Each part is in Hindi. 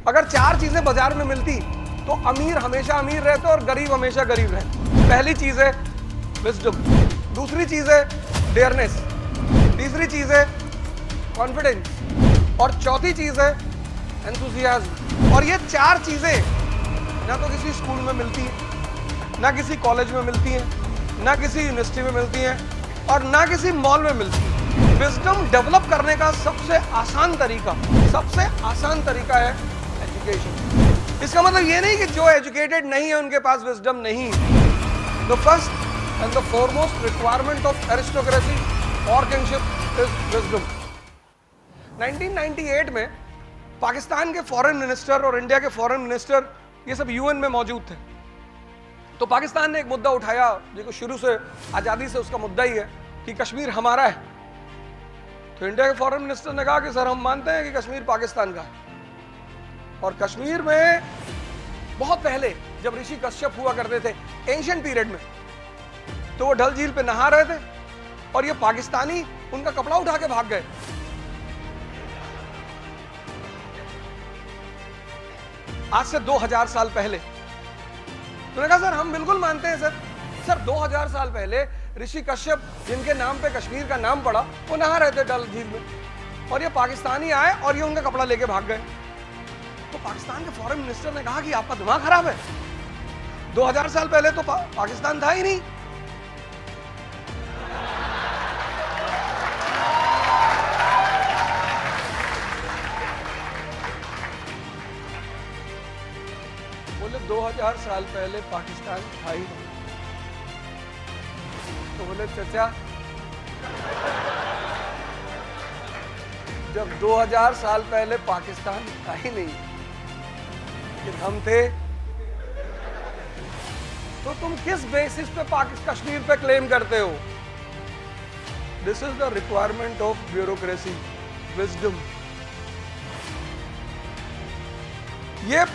अगर चार चीजें बाजार में मिलती तो अमीर हमेशा अमीर रहते और गरीब हमेशा गरीब रहते। पहली चीज है विजडम, दूसरी चीज है डेयरनेस, तीसरी चीज है कॉन्फिडेंस और चौथी चीज है एंथुसियाज्म। और ये चार चीजें ना तो किसी स्कूल में मिलती है, ना किसी कॉलेज में मिलती है, ना किसी यूनिवर्सिटी में मिलती है और ना किसी मॉल में मिलती है। विजडम डेवलप करने का सबसे आसान तरीका है एजुकेशन। इसका मतलब ये नहीं कि जो एजुकेटेड नहीं है उनके पास विजडम नहीं है। The first and the foremost requirement of aristocracy और किंगशिप इज विजडम। 1998 में पाकिस्तान के फॉरेन मिनिस्टर और इंडिया के फॉरेन मिनिस्टर ये सब यूएन में मौजूद थे। तो पाकिस्तान ने एक मुद्दा उठाया जो शुरू से आजादी से उसका मुद्दा ही है कि कश्मीर हमारा है। तो इंडिया के फॉरेन मिनिस्टर ने कहा कि सर हम मानते हैं कि कश्मीर पाकिस्तान का है। और कश्मीर में बहुत पहले जब ऋषि कश्यप हुआ करते थे एंशिएंट पीरियड में, तो वो डल झील पे नहा रहे थे और ये पाकिस्तानी उनका कपड़ा उठा के भाग गए। आज से 2000 साल पहले। उन्होंने कहा सर हम बिल्कुल मानते हैं सर 2000 साल पहले ऋषि कश्यप जिनके नाम पे कश्मीर का नाम पड़ा वो नहा रहे थे डल झील में और ये पाकिस्तानी आए और ये उनका कपड़ा लेके भाग गए। तो पाकिस्तान के फॉरेन मिनिस्टर ने कहा कि आपका दिमाग खराब है, 2000 साल पहले तो पाकिस्तान था ही नहीं। बोले 2000 साल पहले पाकिस्तान था ही नहीं। तो बोले चाचा जब 2000 साल पहले पाकिस्तान था ही नहीं कि हम थे, तो तुम किस बेसिस पे कश्मीर पे क्लेम करते हो? This is the requirement of bureaucracy, wisdom. ये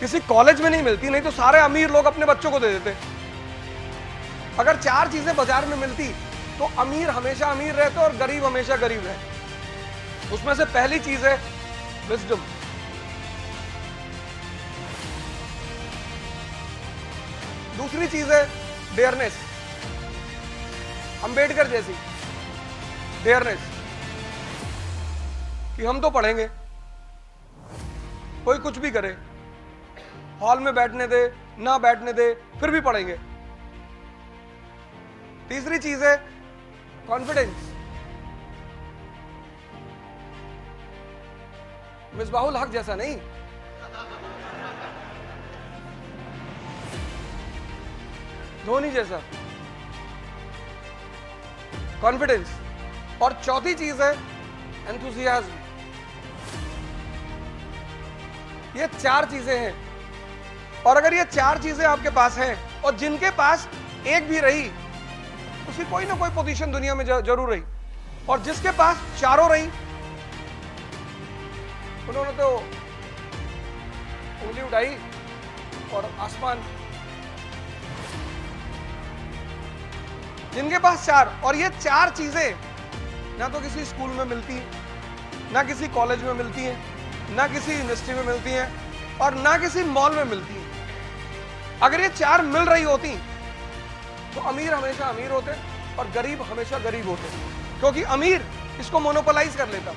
किसी कॉलेज में नहीं मिलती, नहीं तो सारे अमीर लोग अपने बच्चों को दे देते। अगर चार चीजें बाजार में मिलती तो अमीर हमेशा अमीर रहते और गरीब हमेशा गरीब रहते। उसमें से पहली चीज है विजडम, दूसरी चीज है डेयरनेस, अंबेडकर जैसी डेयरनेस कि हम तो पढ़ेंगे, कोई कुछ भी करे, हॉल में बैठने दे ना बैठने दे फिर भी पढ़ेंगे। तीसरी चीज है कॉन्फिडेंस। मिसबाहुल हक जैसा नहीं, धोनी जैसा कॉन्फिडेंस। और चौथी चीज है एंथुसियाज्म। ये चार चीजें हैं और अगर ये चार चीजें आपके पास हैं और जिनके पास एक भी रही उसकी कोई ना कोई पोजीशन दुनिया में जरूर रही, और जिसके पास चारों रही उन्होंने तो उंगली उठाई और आसमान। जिनके पास चार, और ये चार चीजें ना तो किसी स्कूल में मिलती है, ना किसी कॉलेज में मिलती है, ना किसी यूनिवर्सिटी में मिलती है और ना किसी मॉल में मिलती है। अगर ये चार मिल रही होती तो अमीर हमेशा अमीर होते और गरीब हमेशा गरीब होते, क्योंकि अमीर इसको मोनोपोलाइज कर लेता।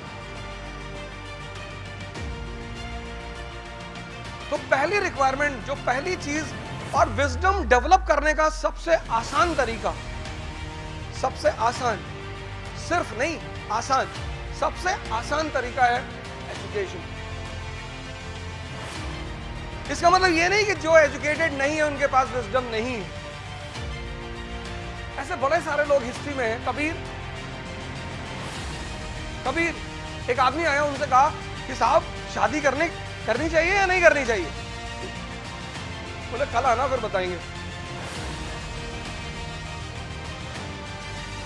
तो पहली रिक्वायरमेंट, जो पहली चीज और विजडम डेवलप करने का सबसे आसान तरीका, सबसे आसान, सिर्फ नहीं आसान, सबसे आसान तरीका है एजुकेशन। इसका मतलब ये नहीं कि जो एजुकेटेड नहीं है उनके पास विजडम नहीं है। ऐसे बड़े सारे लोग हिस्ट्री में हैं। कबीर एक आदमी आया, उनसे कहा कि साहब शादी करनी चाहिए या नहीं करनी चाहिए? बोले कल आना फिर बताएंगे।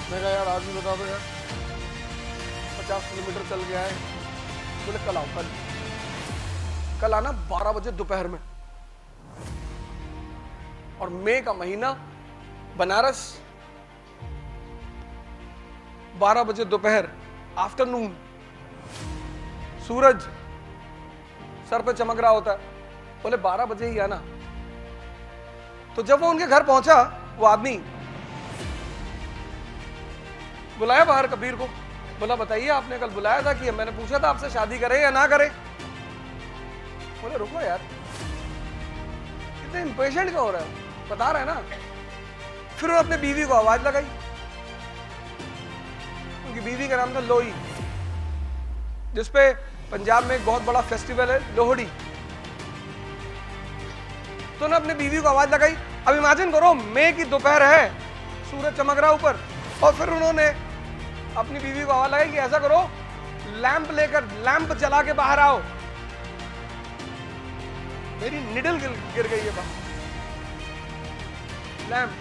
मैं कहा यार आज भी बता दो यार, 50 किलोमीटर चल गया है। बोले कल आओ, कल आना 12 बजे दोपहर में। और मई का महीना, बनारस, 12 बजे दोपहर, आफ्टरनून, सूरज सर पे चमक रहा होता है। बोले 12 बजे ही आना। तो जब वो उनके घर पहुंचा, वो आदमी बुलाया बाहर कबीर को, बोला बताइए आपने कल बुलाया था कि मैंने पूछा था आपसे शादी करे या ना करे। बोले रुको यार, कितने इंपेशेंट क्यों हो रहा है, बता रहे हैं ना। फिर उन्होंने अपने बीवी को आवाज लगाई। उनकी बीवी का नाम था लोई, जिसपे पंजाब में एक बहुत बड़ा फेस्टिवल है लोहड़ी। तो उन्होंने अपने बीवी को आवाज लगाई। अब इमेजिन करो, मई की दोपहर है, सूरज चमक रहा ऊपर, और फिर उन्होंने अपनी बीवी को आवाज लगाई कि ऐसा करो, लैंप लेकर, लैंप जला के बाहर आओ। मेरी निडल गिर गई है बाहर। लैंप,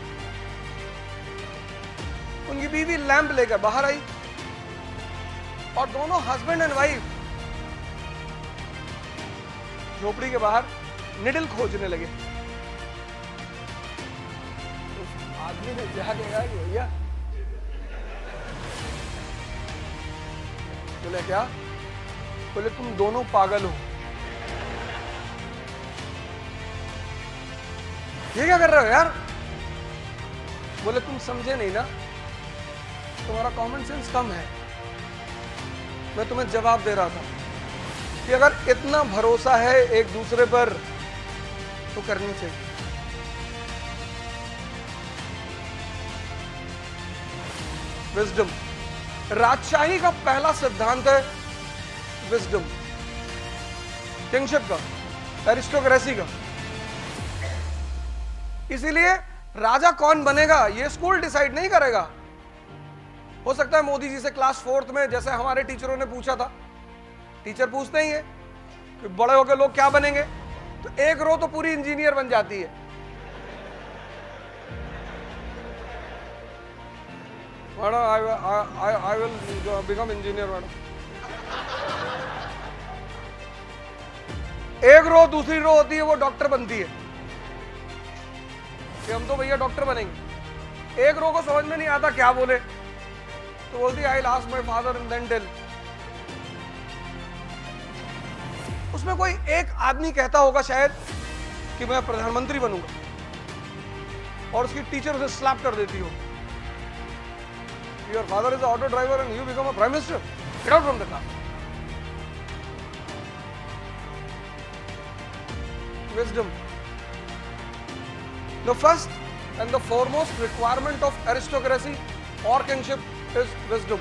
उनकी बीवी लैंप लेकर बाहर आई और दोनों हस्बैंड एंड वाइफ झोपड़ी के बाहर निडल खोजने लगे। उस आदमी ने जाके कहा कि भैया, बोले क्या? बोले तुम दोनों पागल हो, ये क्या कर रहे हो यार? बोले तुम समझे नहीं ना, तुम्हारा कॉमन सेंस कम है। मैं तुम्हें जवाब दे रहा था कि अगर इतना भरोसा है एक दूसरे पर तो करनी चाहिए। विजडम, राजशाही का पहला सिद्धांत है विजडम, किंगशिप का, एरिस्टोक्रेसी का। इसीलिए राजा कौन बनेगा ये स्कूल डिसाइड नहीं करेगा। हो सकता है मोदी जी से क्लास 4th में, जैसे हमारे टीचरों ने पूछा था, टीचर पूछते ही है कि बड़े होकर लोग क्या बनेंगे, तो एक रो तो पूरी इंजीनियर बन जाती है। Madam I will become engineer madam. एक रो, दूसरी रो होती है वो डॉक्टर बनती है कि हम तो भैया डॉक्टर बनेंगे। एक रो को समझ में नहीं आता क्या बोले, तो बोलती I will ask my father and then tell. उसमें कोई एक आदमी कहता होगा शायद कि मैं प्रधानमंत्री बनूंगा, और उसकी टीचर उसे स्लैप कर देती हो, your father is auto driver and you become a prime minister, get out from the class. Wisdom. The first and the foremost requirement of aristocracy or kingship is wisdom.